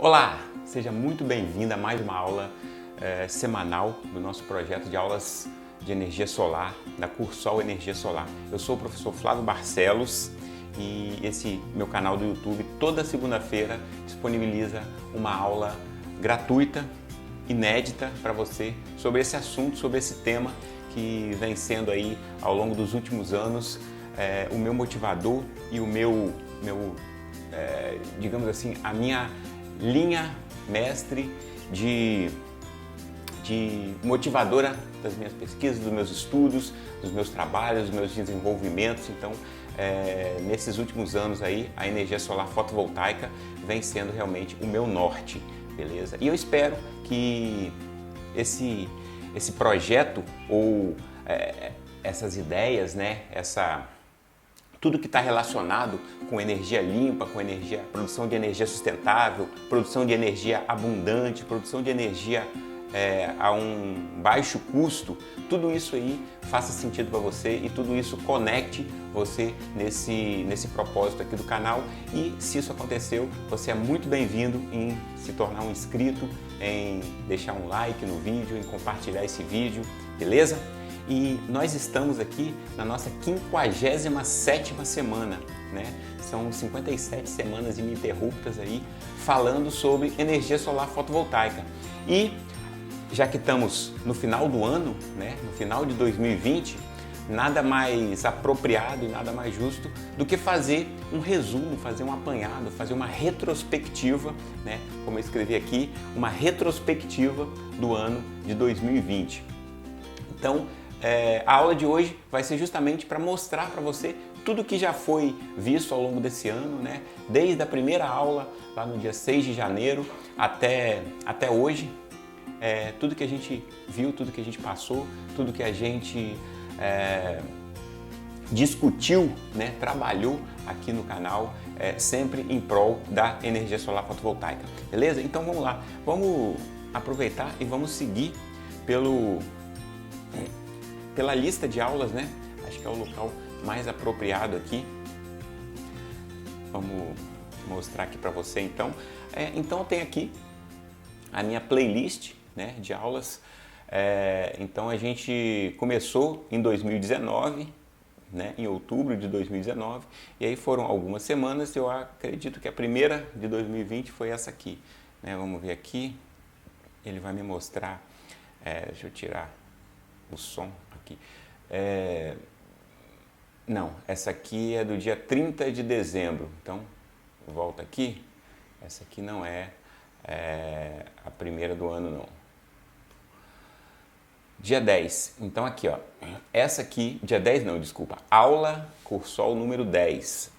Olá, seja muito bem-vindo a mais uma aula semanal do nosso projeto de aulas de energia solar, da Cursol Energia Solar. Eu sou o professor Flávio Barcelos e esse meu canal do YouTube toda segunda-feira disponibiliza uma aula gratuita, inédita para você sobre esse assunto, sobre esse tema que vem sendo aí ao longo dos últimos anos o meu motivador e o digamos assim, a minha linha mestre de motivadora das minhas pesquisas, dos meus estudos, dos meus trabalhos, dos meus desenvolvimentos. Então, nesses últimos anos aí, a energia solar fotovoltaica vem sendo realmente o meu norte, beleza? E eu espero que esse projeto ou essas ideias, né, tudo que está relacionado com energia limpa, com produção de energia sustentável, produção de energia abundante, produção de energia a um baixo custo, tudo isso aí faça sentido para você e tudo isso conecte você nesse propósito aqui do canal. E se isso aconteceu, você é muito bem-vindo em se tornar um inscrito, em deixar um like no vídeo, em compartilhar esse vídeo, beleza? E nós estamos aqui na nossa 57ª semana, né? São 57 semanas ininterruptas aí falando sobre energia solar fotovoltaica. E já que estamos no final do ano, né? No final de 2020, nada mais apropriado e nada mais justo do que fazer um resumo, fazer um apanhado, fazer uma retrospectiva, né? Como eu escrevi aqui, uma retrospectiva do ano de 2020. Então, a aula de hoje vai ser justamente para mostrar para você tudo que já foi visto ao longo desse ano, né? Desde a primeira aula, lá no dia 6 de janeiro, até hoje, tudo que a gente viu, tudo que a gente passou, tudo que a gente discutiu, né? Trabalhou aqui no canal, sempre em prol da energia solar fotovoltaica, beleza? Então vamos lá, vamos aproveitar e vamos seguir pela lista de aulas, né? Acho que é o local mais apropriado aqui. Vamos mostrar aqui para você então. Então tem aqui a minha playlist, né, de aulas. Então a gente começou em 2019, né, em outubro de 2019, e aí foram algumas semanas. Eu acredito que a primeira de 2020 foi essa aqui, né? Vamos ver aqui. Ele vai me mostrar. Deixa eu tirar o som aqui. Não, essa aqui é do dia 30 de dezembro. Então, volta aqui. Essa aqui não é a primeira do ano, não. Dia 10. Então, aqui, ó. Essa aqui, dia 10 não, desculpa. Aula Cursol número 10.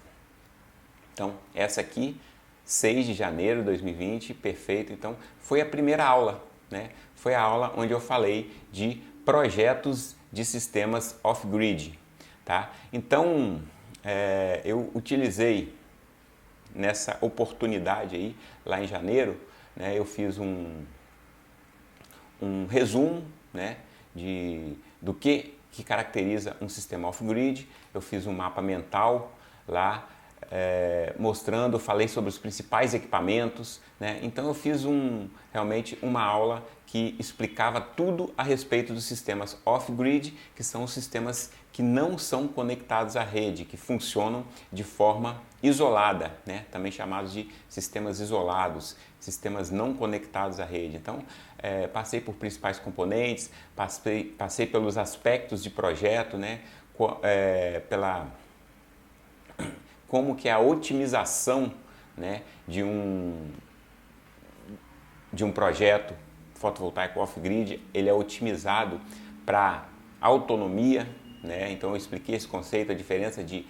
Então, essa aqui, 6 de janeiro de 2020, perfeito. Então, foi a primeira aula, né? Foi a aula onde eu falei de projetos de sistemas off-grid, tá? Então, eu utilizei nessa oportunidade aí, lá em janeiro, né, eu fiz um resumo, né, do que caracteriza um sistema off-grid. Eu fiz um mapa mental lá, mostrando, falei sobre os principais equipamentos, né? Então eu fiz realmente uma aula que explicava tudo a respeito dos sistemas off-grid, que são os sistemas que não são conectados à rede, que funcionam de forma isolada, né? Também chamados de sistemas isolados, sistemas não conectados à rede. Então, passei por principais componentes, passei pelos aspectos de projeto, né? Como que é a otimização, né, de um projeto fotovoltaico off-grid, ele é otimizado para autonomia, né? Então eu expliquei esse conceito, a diferença de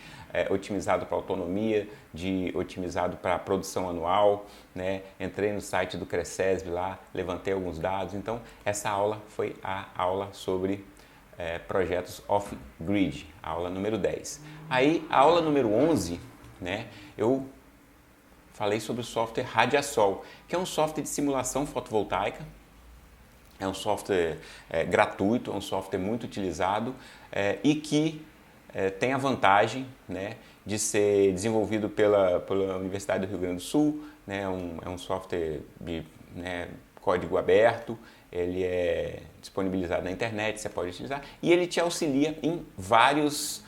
otimizado para autonomia, de otimizado para produção anual, né? Entrei no site do Cresesb lá, levantei alguns dados. Então essa aula foi a aula sobre projetos off-grid, a aula número 10. Aí a aula número 11, né, eu falei sobre o software Radiasol, que é um software de simulação fotovoltaica. É um software gratuito, é um software muito utilizado e que tem a vantagem, né, de ser desenvolvido pela Universidade do Rio Grande do Sul, né? É um software de, né, código aberto, ele é disponibilizado na internet, você pode utilizar, e ele te auxilia em vários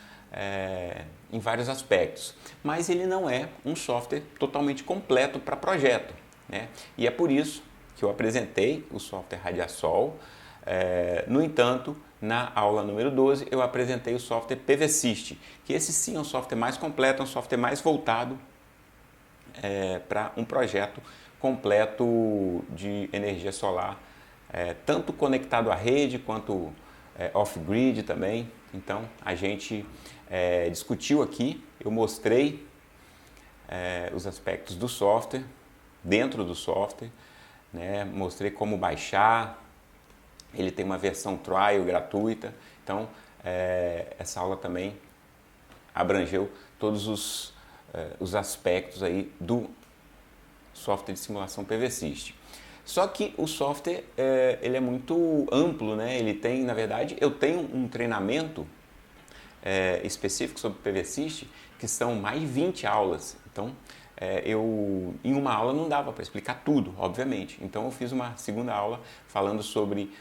aspectos, mas ele não é um software totalmente completo para projeto, né? E é por isso que eu apresentei o software Radiasol. No entanto, na aula número 12 eu apresentei o software PVSys, que esse sim é um software mais completo, é um software mais voltado para um projeto completo de energia solar, tanto conectado à rede quanto off-grid também. Então a gente discutiu aqui, eu mostrei os aspectos do software, dentro do software, né? Mostrei como baixar, ele tem uma versão trial gratuita, então essa aula também abrangeu todos os aspectos aí do software de simulação PVSys. Só que o software ele é muito amplo, né? Ele tem, na verdade, eu tenho um treinamento específico sobre PVSys que são mais de 20 aulas. Então, em uma aula não dava para explicar tudo, obviamente. Então, eu fiz uma segunda aula falando sobre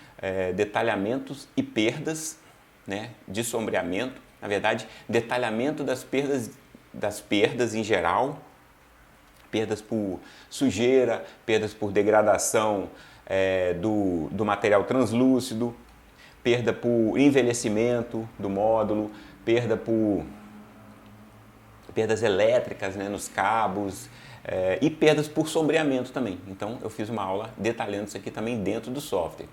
detalhamentos e perdas, né, de sombreamento. Na verdade, detalhamento das perdas em geral, perdas por sujeira, perdas por degradação do material translúcido, perda por envelhecimento do módulo, perdas elétricas, né, nos cabos, e perdas por sombreamento também. Então eu fiz uma aula detalhando isso aqui também dentro do software.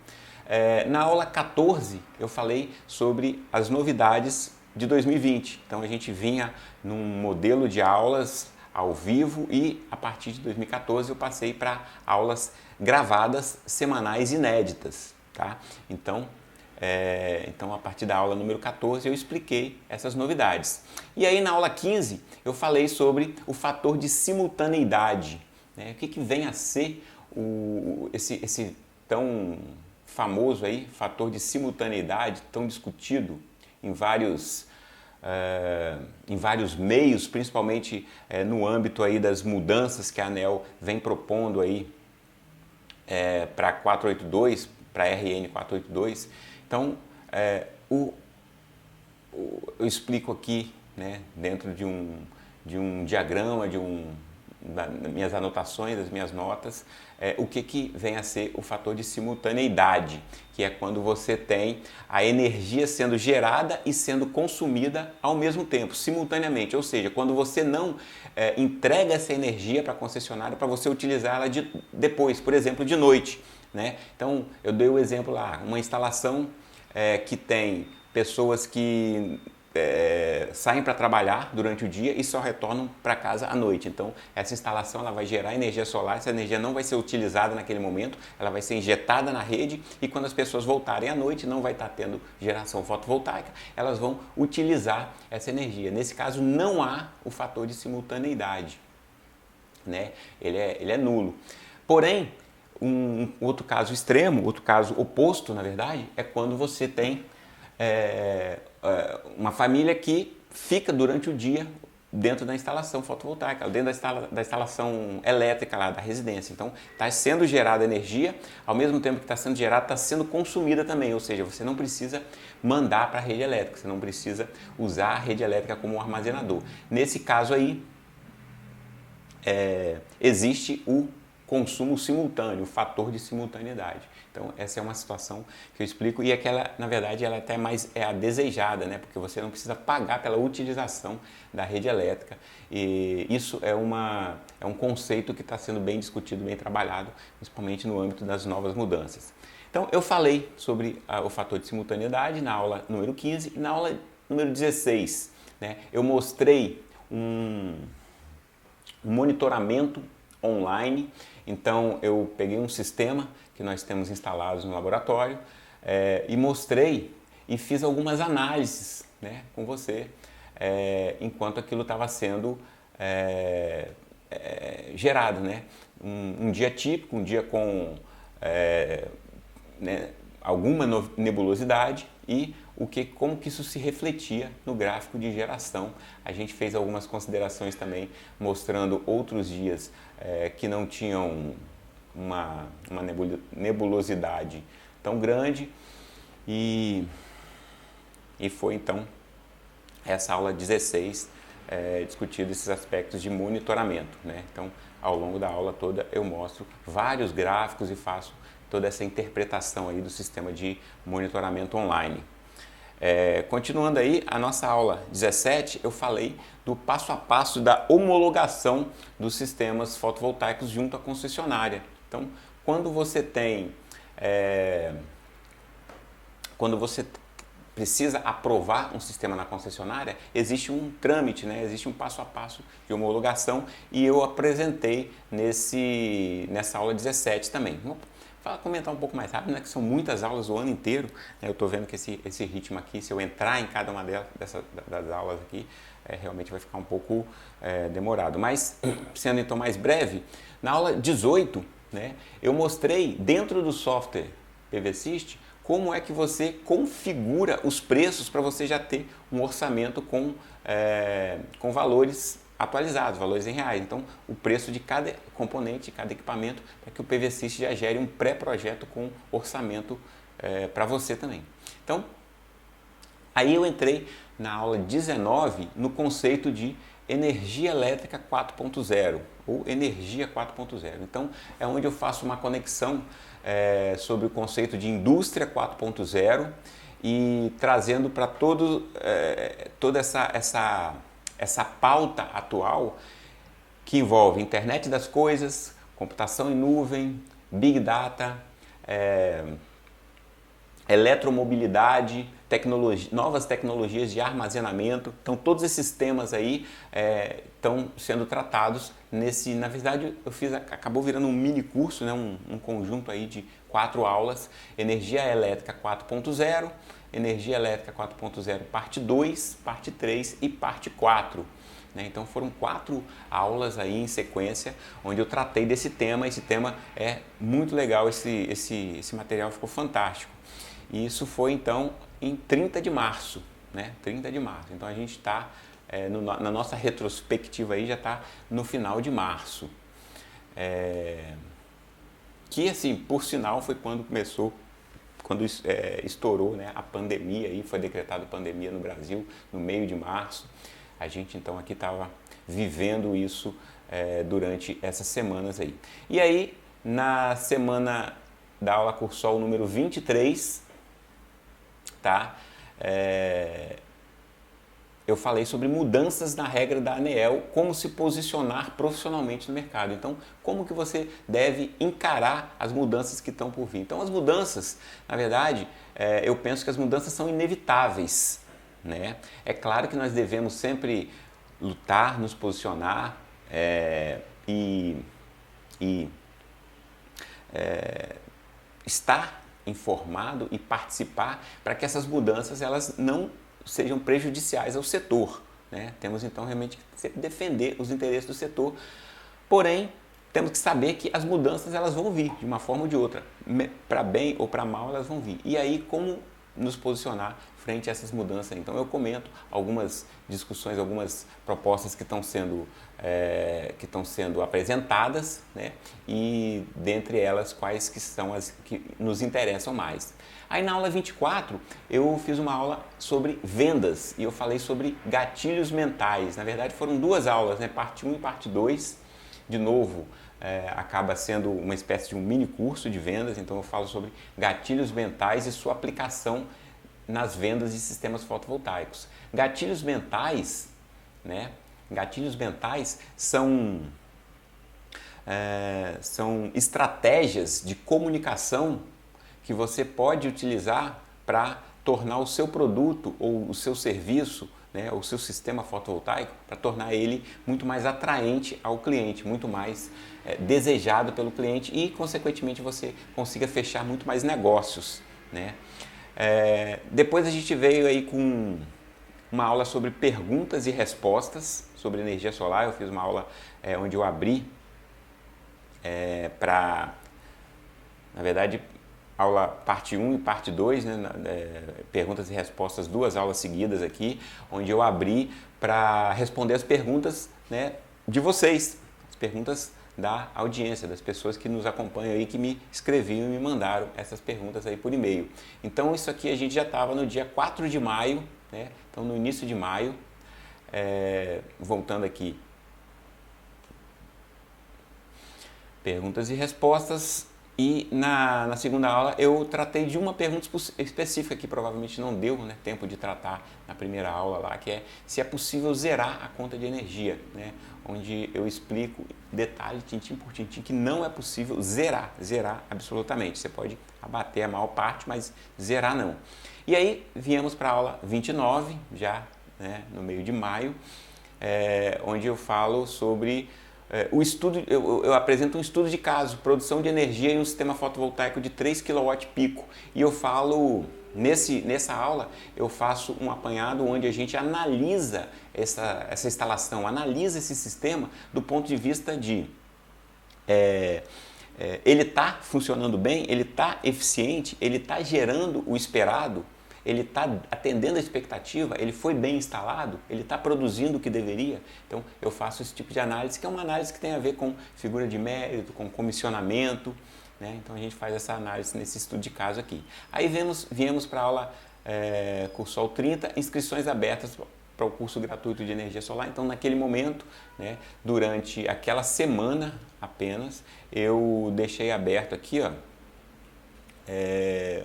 Na aula 14 eu falei sobre as novidades de 2020. Então a gente vinha num modelo de aulas ao vivo e a partir de 2014 eu passei para aulas gravadas semanais inéditas, tá? Então a partir da aula número 14 eu expliquei essas novidades. E aí na aula 15 eu falei sobre o fator de simultaneidade, né? O que vem a ser esse tão famoso aí, fator de simultaneidade, tão discutido em vários meios, principalmente no âmbito aí das mudanças que a ANEEL vem propondo aí para 482, para RN 482. Então, eu explico aqui, né, dentro de um diagrama, das minhas anotações, das minhas notas, o que vem a ser o fator de simultaneidade, que é quando você tem a energia sendo gerada e sendo consumida ao mesmo tempo, simultaneamente. Ou seja, quando você não entrega essa energia para a concessionária para você utilizá-la depois, por exemplo, de noite, né? Então, eu dei o exemplo lá, uma instalação que tem pessoas que saem para trabalhar durante o dia e só retornam para casa à noite. Então, essa instalação ela vai gerar energia solar, essa energia não vai ser utilizada naquele momento, ela vai ser injetada na rede e quando as pessoas voltarem à noite, não vai estar tendo geração fotovoltaica, elas vão utilizar essa energia. Nesse caso, não há o fator de simultaneidade, né? Ele é nulo. Porém, um outro caso extremo, outro caso oposto, na verdade, é quando você tem uma família que fica durante o dia dentro da instalação fotovoltaica, dentro da instalação elétrica lá da residência. Então, está sendo gerada energia, ao mesmo tempo que está sendo gerada, está sendo consumida também, ou seja, você não precisa mandar para a rede elétrica, você não precisa usar a rede elétrica como um armazenador. Nesse caso aí, existe o consumo simultâneo, o fator de simultaneidade. Então, essa é uma situação que eu explico e aquela, na verdade, ela até mais é a desejada, né? Porque você não precisa pagar pela utilização da rede elétrica. E isso é um conceito que está sendo bem discutido, bem trabalhado, principalmente no âmbito das novas mudanças. Então, eu falei sobre o fator de simultaneidade na aula número 15 e na aula número 16, né? Eu mostrei um monitoramento online. Então eu peguei um sistema que nós temos instalados no laboratório e mostrei e fiz algumas análises, né, com você enquanto aquilo estava sendo gerado, né? Um dia típico, um dia com né, alguma nebulosidade e como que isso se refletia no gráfico de geração. A gente fez algumas considerações também mostrando outros dias que não tinham uma nebulosidade tão grande e foi então essa aula 16 discutindo esses aspectos de monitoramento, né? Então, ao longo da aula toda eu mostro vários gráficos e faço toda essa interpretação aí do sistema de monitoramento online. Continuando aí, a nossa aula 17, eu falei do passo a passo da homologação dos sistemas fotovoltaicos junto à concessionária. Então, quando você precisa aprovar um sistema na concessionária, existe um trâmite, né? Existe um passo a passo de homologação e eu apresentei nessa aula 17 também. Vou comentar um pouco mais rápido, né? Que são muitas aulas o ano inteiro, né? Eu estou vendo que esse ritmo aqui, se eu entrar em cada uma das aulas aqui, realmente vai ficar um pouco demorado. Mas, sendo então mais breve, na aula 18, né, eu mostrei dentro do software PVSys como é que você configura os preços para você já ter um orçamento com valores atualizados, valores em reais. Então, o preço de cada componente, de cada equipamento, para que o PVSys já gere um pré-projeto com orçamento para você também. Então, aí eu entrei na aula 19 no conceito de energia elétrica 4.0 ou energia 4.0. Então, é onde eu faço uma conexão sobre o conceito de indústria 4.0 e trazendo para toda essa pauta atual que envolve internet das coisas, computação em nuvem, big data, eletromobilidade, novas tecnologias de armazenamento. Então, todos esses temas aí estão sendo tratados na verdade, acabou virando um mini curso, né? um conjunto aí de 4 aulas, Energia Elétrica 4.0, Energia Elétrica 4.0 parte 2, parte 3 e parte 4. Né? Então foram 4 aulas aí em sequência, onde eu tratei desse tema. Esse tema é muito legal, esse material ficou fantástico. E isso foi então em 30 de março, né? 30 de março. Então a gente está, na nossa retrospectiva aí, já está no final de março. Que assim, por sinal, foi quando estourou, né, a pandemia, aí foi decretada pandemia no Brasil, no meio de março. A gente então aqui estava vivendo isso durante essas semanas aí. E aí, na semana da aula Cursol número 23, tá? Eu falei sobre mudanças na regra da ANEEL, como se posicionar profissionalmente no mercado. Então, como que você deve encarar as mudanças que estão por vir? Então, as mudanças, na verdade, eu penso que as mudanças são inevitáveis, né? É claro que nós devemos sempre lutar, nos posicionar estar informado e participar para que essas mudanças elas não sejam prejudiciais ao setor, né? Temos então realmente que sempre defender os interesses do setor, porém temos que saber que as mudanças elas vão vir de uma forma ou de outra, para bem ou para mal elas vão vir. E aí como nos posicionar frente a essas mudanças? Então eu comento algumas discussões, algumas propostas que estão sendo apresentadas, né? E dentre elas quais que são as que nos interessam mais. Aí na aula 24 eu fiz uma aula sobre vendas e eu falei sobre gatilhos mentais. Na verdade foram 2 aulas, né? Parte 1 e parte 2. De novo, acaba sendo uma espécie de um mini curso de vendas, então eu falo sobre gatilhos mentais e sua aplicação nas vendas de sistemas fotovoltaicos. Gatilhos mentais, né? Gatilhos mentais são estratégias de comunicação que você pode utilizar para tornar o seu produto ou o seu serviço, né, o seu sistema fotovoltaico, para tornar ele muito mais atraente ao cliente, muito mais desejado pelo cliente e, consequentemente, você consiga fechar muito mais negócios, né? Depois a gente veio aí com uma aula sobre perguntas e respostas sobre energia solar. Eu fiz uma aula onde eu abri para, na verdade, aula parte 1 e parte 2, né, perguntas e respostas, 2 aulas seguidas aqui, onde eu abri para responder as perguntas, né, de vocês, as perguntas da audiência, das pessoas que nos acompanham aí, que me escreviam e me mandaram essas perguntas aí por e-mail. Então isso aqui a gente já estava no dia 4 de maio, né? Então no início de maio, voltando aqui, perguntas e respostas, e na segunda aula eu tratei de uma pergunta específica que provavelmente não deu, né, tempo de tratar na primeira aula lá, que é se é possível zerar a conta de energia, né, onde eu explico detalhe, tintim por tintim, que não é possível zerar absolutamente. Você pode abater a maior parte, mas zerar não. E aí viemos para a aula 29, já, né, no meio de maio, onde eu falo sobre o estudo. Eu apresento um estudo de caso, produção de energia em um sistema fotovoltaico de 3 kW pico. E eu falo, nessa aula, eu faço um apanhado onde a gente analisa essa instalação, analisa esse sistema do ponto de vista de ele está funcionando bem, ele está eficiente, ele está gerando o esperado, ele está atendendo a expectativa, ele foi bem instalado, ele está produzindo o que deveria. Então eu faço esse tipo de análise, que é uma análise que tem a ver com figura de mérito, com comissionamento, né? Então a gente faz essa análise nesse estudo de caso aqui. Aí viemos para a aula Cursol 30, inscrições abertas para o curso gratuito de energia solar. Então naquele momento, né, durante aquela semana apenas, eu deixei aberto aqui, ó,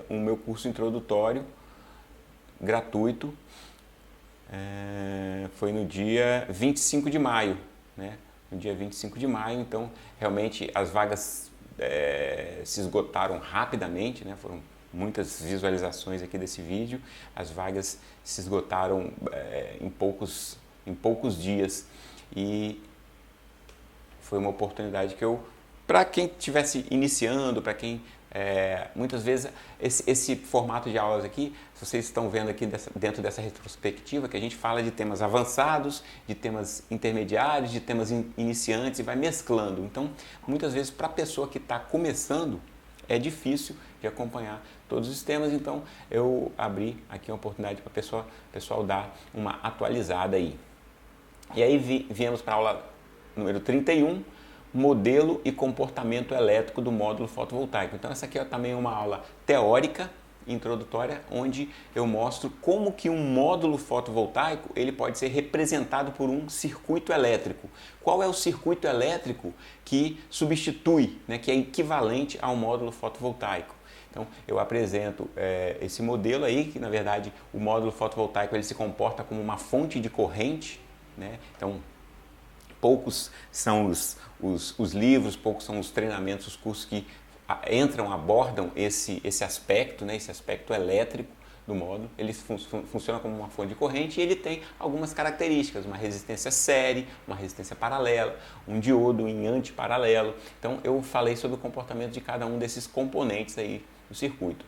o meu curso introdutório gratuito, foi no dia 25 de maio, né? No dia 25 de maio, então realmente as vagas se esgotaram rapidamente, né? Foram muitas visualizações aqui desse vídeo, as vagas se esgotaram em poucos dias, e foi uma oportunidade que para quem estivesse iniciando, para quem muitas vezes esse formato de aulas aqui, vocês estão vendo aqui dentro dessa retrospectiva, que a gente fala de temas avançados, de temas intermediários, de temas iniciantes, e vai mesclando. Então, muitas vezes, para a pessoa que está começando, é difícil de acompanhar todos os temas. Então eu abri aqui uma oportunidade para o pessoal dar uma atualizada aí. E aí viemos para a aula número 31, modelo e comportamento elétrico do módulo fotovoltaico. Então essa aqui é também uma aula teórica, introdutória, onde eu mostro como que um módulo fotovoltaico ele pode ser representado por um circuito elétrico. Qual é o circuito elétrico que substitui, né, que é equivalente ao módulo fotovoltaico? Então eu apresento esse modelo aí, que na verdade o módulo fotovoltaico ele se comporta como uma fonte de corrente, né? Então poucos são os livros, poucos são os treinamentos, os cursos que abordam esse aspecto, né, esse aspecto elétrico do módulo. Ele funciona como uma fonte de corrente e ele tem algumas características, uma resistência série, uma resistência paralela, um diodo em antiparalelo. Então eu falei sobre o comportamento de cada um desses componentes aí do circuito.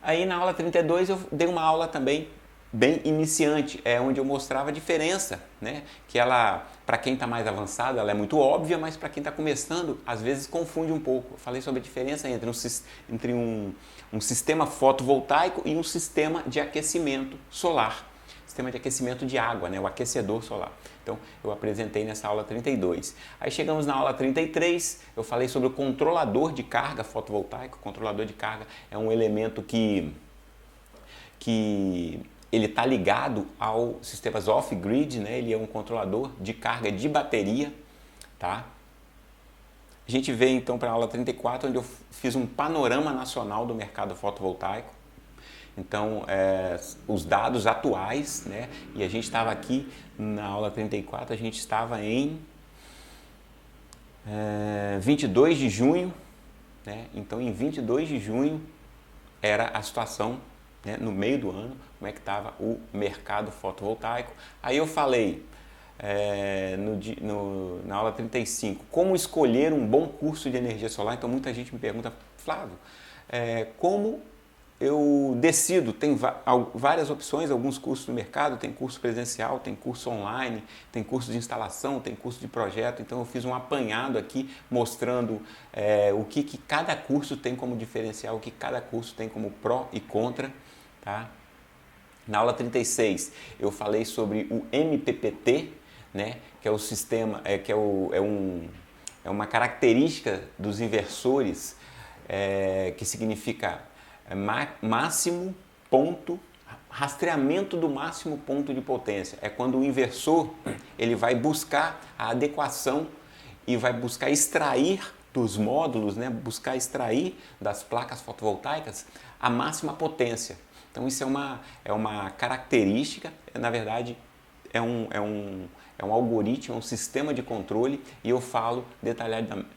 Aí na aula 32 eu dei uma aula também bem iniciante, onde eu mostrava a diferença, né? Que ela, para quem está mais avançado, ela é muito óbvia, mas para quem está começando, às vezes confunde um pouco. Eu falei sobre a diferença entre um sistema fotovoltaico e um sistema de aquecimento solar, sistema de aquecimento de água, né? O aquecedor solar. Então eu apresentei nessa aula 32. Aí chegamos na aula 33, eu falei sobre o controlador de carga fotovoltaico. O controlador de carga é um elemento que ele está ligado ao sistemas off-grid, né? Ele é um controlador de carga de bateria, tá? A gente veio então para a aula 34, onde eu fiz um panorama nacional do mercado fotovoltaico. Então, os dados atuais, né? E a gente estava aqui na aula 34, a gente estava em 22 de junho, né? Então, em 22 de junho era a situação, né, no meio do ano, como é que estava o mercado fotovoltaico. Aí eu falei na aula 35, como escolher um bom curso de energia solar. Então muita gente me pergunta, Flávio, como eu decido, tem várias opções, alguns cursos no mercado, tem curso presencial, tem curso online, tem curso de instalação, tem curso de projeto, então eu fiz um apanhado aqui mostrando o que cada curso tem como diferencial, o que cada curso tem como pró e contra, tá? Na aula 36 eu falei sobre o MPPT, né, que é o sistema, é uma característica dos inversores, que significa máximo ponto, rastreamento do máximo ponto de potência. É quando o inversor ele vai buscar a adequação e vai buscar extrair dos módulos, né, buscar extrair das placas fotovoltaicas a máxima potência. Então isso é uma característica, na verdade é um algoritmo, é um sistema de controle e eu falo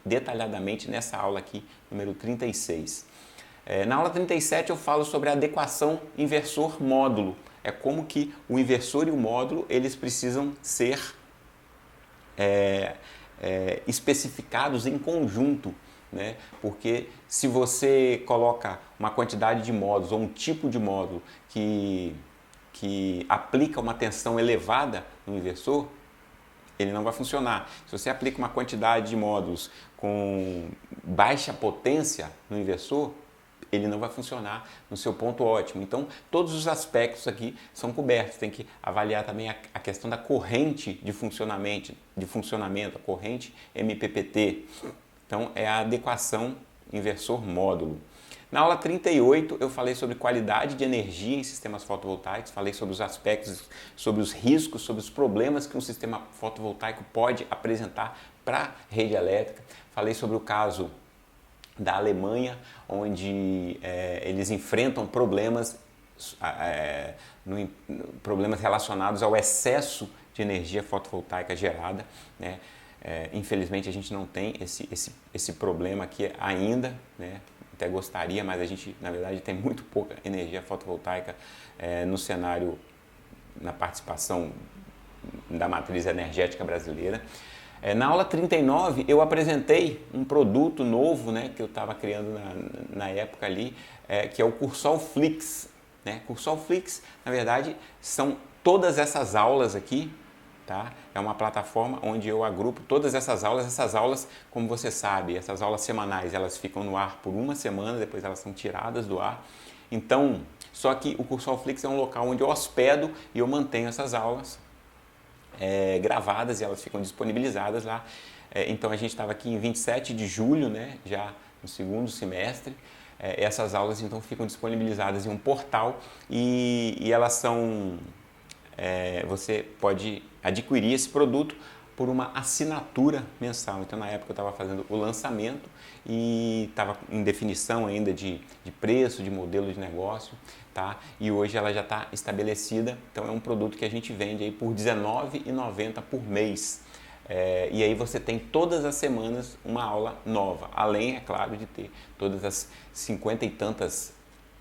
detalhadamente nessa aula aqui, número 36. Na aula 37 eu falo sobre a adequação inversor-módulo. É como que o inversor e o módulo eles precisam ser especificados em conjunto, né? Porque se você coloca uma quantidade de módulos ou um tipo de módulo que aplica uma tensão elevada no inversor, ele não vai funcionar. Se você aplica uma quantidade de módulos com baixa potência no inversor, ele não vai funcionar no seu ponto ótimo. Então, todos os aspectos aqui são cobertos. Tem que avaliar também a questão da corrente de funcionamento, a corrente MPPT. Então, é a adequação inversor-módulo. Na aula 38, eu falei sobre qualidade de energia em sistemas fotovoltaicos, falei sobre os aspectos, sobre os riscos, sobre os problemas que um sistema fotovoltaico pode apresentar para a rede elétrica. Falei sobre o caso da Alemanha, onde eles enfrentam problemas relacionados ao excesso de energia fotovoltaica gerada, né? Infelizmente a gente não tem esse problema aqui ainda, né? Até gostaria, mas a gente na verdade tem muito pouca energia fotovoltaica no cenário, na participação da matriz energética brasileira. Na aula 39 eu apresentei um produto novo, né, que eu estava criando na época ali, que é o Cursol Flix, né? Cursol Flix, na verdade, são todas essas aulas aqui, tá? É uma plataforma onde eu agrupo todas essas aulas, como você sabe, essas aulas semanais, elas ficam no ar por uma semana, depois elas são tiradas do ar. Então, só que o Cursol Flix é um local onde eu hospedo e eu mantenho essas aulas gravadas e elas ficam disponibilizadas lá. Então a gente estava aqui em 27 de julho, né, já no segundo semestre. Essas aulas então ficam disponibilizadas em um portal e elas são... você pode adquirir esse produto por uma assinatura mensal. Então na época eu estava fazendo o lançamento e estava em definição ainda de preço, de modelo de negócio, tá? E hoje ela já está estabelecida, então é um produto que a gente vende aí por R$19,90 por mês. E aí você tem todas as semanas uma aula nova, além, é claro, de ter todas as 50 e tantas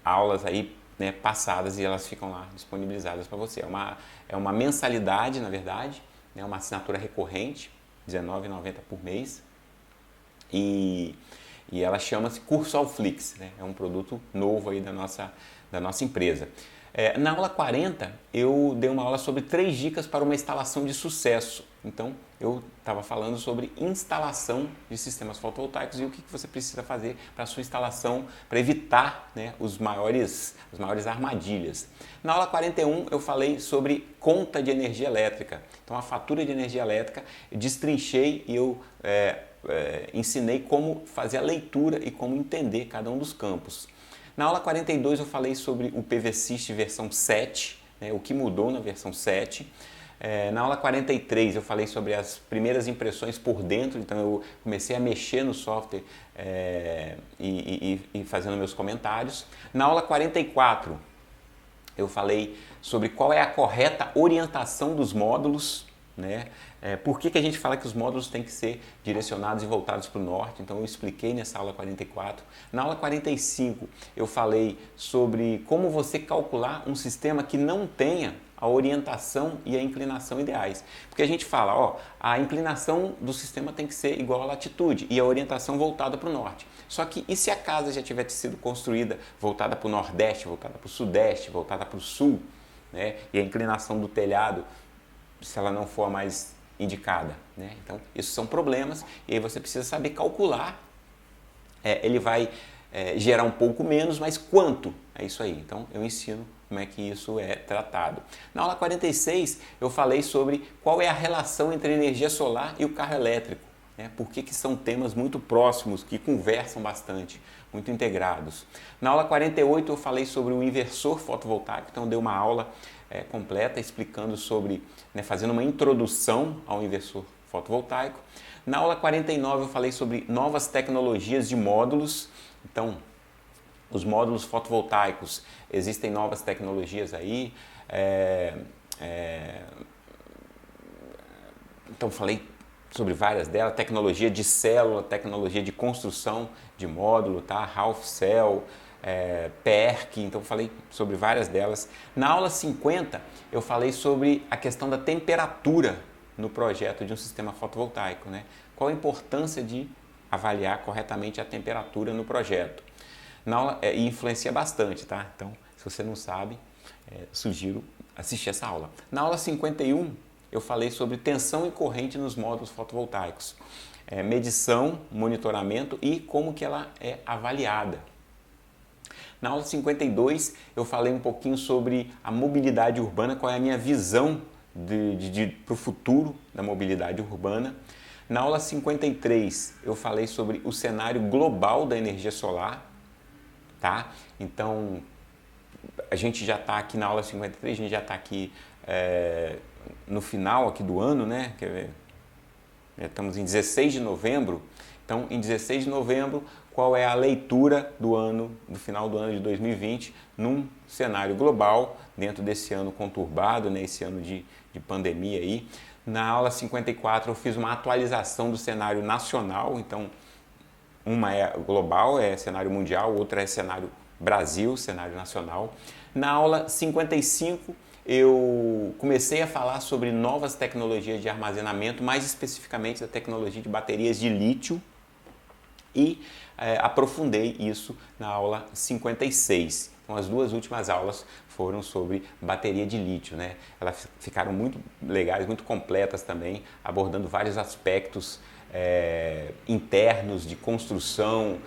aulas aí, né, passadas e elas ficam lá disponibilizadas para você. É uma mensalidade, na verdade, né, uma assinatura recorrente, R$19,90 por mês. E ela chama-se Cursol Flix, né? É um produto novo aí da nossa empresa. Na aula 40, eu dei uma aula sobre 3 dicas para uma instalação de sucesso. Então, eu estava falando sobre instalação de sistemas fotovoltaicos e o que você precisa fazer para a sua instalação, para evitar, né, as maiores armadilhas. Na aula 41, eu falei sobre conta de energia elétrica. Então, a fatura de energia elétrica, eu destrinchei e eu ensinei como fazer a leitura e como entender cada um dos campos. Na aula 42 eu falei sobre o PVSys versão 7, né, o que mudou na versão 7. Na aula 43 eu falei sobre as primeiras impressões por dentro, então eu comecei a mexer no software e fazendo meus comentários. Na aula 44 eu falei sobre qual é a correta orientação dos módulos, né? Por que a gente fala que os módulos têm que ser direcionados e voltados para o norte? Então eu expliquei nessa aula 44. Na aula 45 eu falei sobre como você calcular um sistema que não tenha a orientação e a inclinação ideais. Porque a gente fala, ó, a inclinação do sistema tem que ser igual à latitude e a orientação voltada para o norte. Só que e se a casa já tivesse sido construída voltada para o nordeste, voltada para o sudeste, voltada para o sul, né? E a inclinação do telhado, se ela não for a mais indicada, né? Então, esses são problemas e aí você precisa saber calcular. Ele vai gerar um pouco menos, mas quanto? É isso aí. Então, eu ensino como é que isso é tratado. Na aula 46, eu falei sobre qual é a relação entre a energia solar e o carro elétrico. Por que são temas muito próximos, que conversam bastante, muito integrados. Na aula 48, eu falei sobre o inversor fotovoltaico, então dei uma aula completa explicando sobre, fazendo uma introdução ao inversor fotovoltaico. Na aula 49, eu falei sobre novas tecnologias de módulos. Então, os módulos fotovoltaicos, existem novas tecnologias aí. Então, falei sobre várias delas, tecnologia de célula, tecnologia de construção de módulo, tá? Half Cell, PERC, então falei sobre várias delas. Na aula 50, eu falei sobre a questão da temperatura no projeto de um sistema fotovoltaico, né? Qual a importância de avaliar corretamente a temperatura no projeto. Na aula, e influencia bastante, tá? Então, se você não sabe, sugiro assistir essa aula. Na aula 51, eu falei sobre tensão e corrente nos módulos fotovoltaicos. Medição, monitoramento e como que ela é avaliada. Na aula 52, eu falei um pouquinho sobre a mobilidade urbana, qual é a minha visão para o futuro da mobilidade urbana. Na aula 53, eu falei sobre o cenário global da energia solar, tá? Então, a gente já está aqui na aula 53, a gente já está aqui no final aqui do ano, né? Estamos em 16 de novembro. Então, em 16 de novembro, qual é a leitura do final do ano de 2020 num cenário global, dentro desse ano conturbado, né? Esse ano de pandemia aí. Na aula 54, eu fiz uma atualização do cenário nacional. Então, uma é global, é cenário mundial, outra é cenário Brasil, cenário nacional. Na aula 55, eu comecei a falar sobre novas tecnologias de armazenamento, mais especificamente da tecnologia de baterias de lítio, e aprofundei isso na aula 56. Então, as duas últimas aulas foram sobre bateria de lítio, né? Elas ficaram muito legais, muito completas também, abordando vários aspectos internos de construção,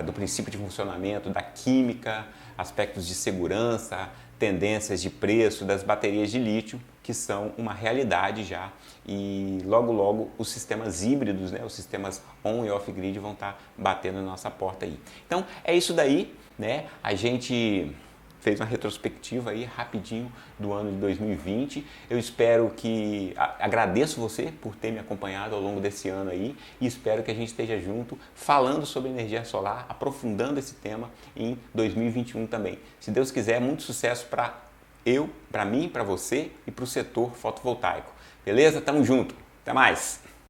do princípio de funcionamento, da química, aspectos de segurança, tendências de preço das baterias de lítio, que são uma realidade já, e logo logo os sistemas híbridos, né, os sistemas on e off grid vão estar batendo na nossa porta aí. Então é isso daí, né? A gente fez uma retrospectiva aí rapidinho do ano de 2020. Eu espero que agradeço você por ter me acompanhado ao longo desse ano aí e espero que a gente esteja junto falando sobre energia solar, aprofundando esse tema em 2021 também. Se Deus quiser, muito sucesso para mim, para você e para o setor fotovoltaico. Beleza? Tamo junto. Até mais!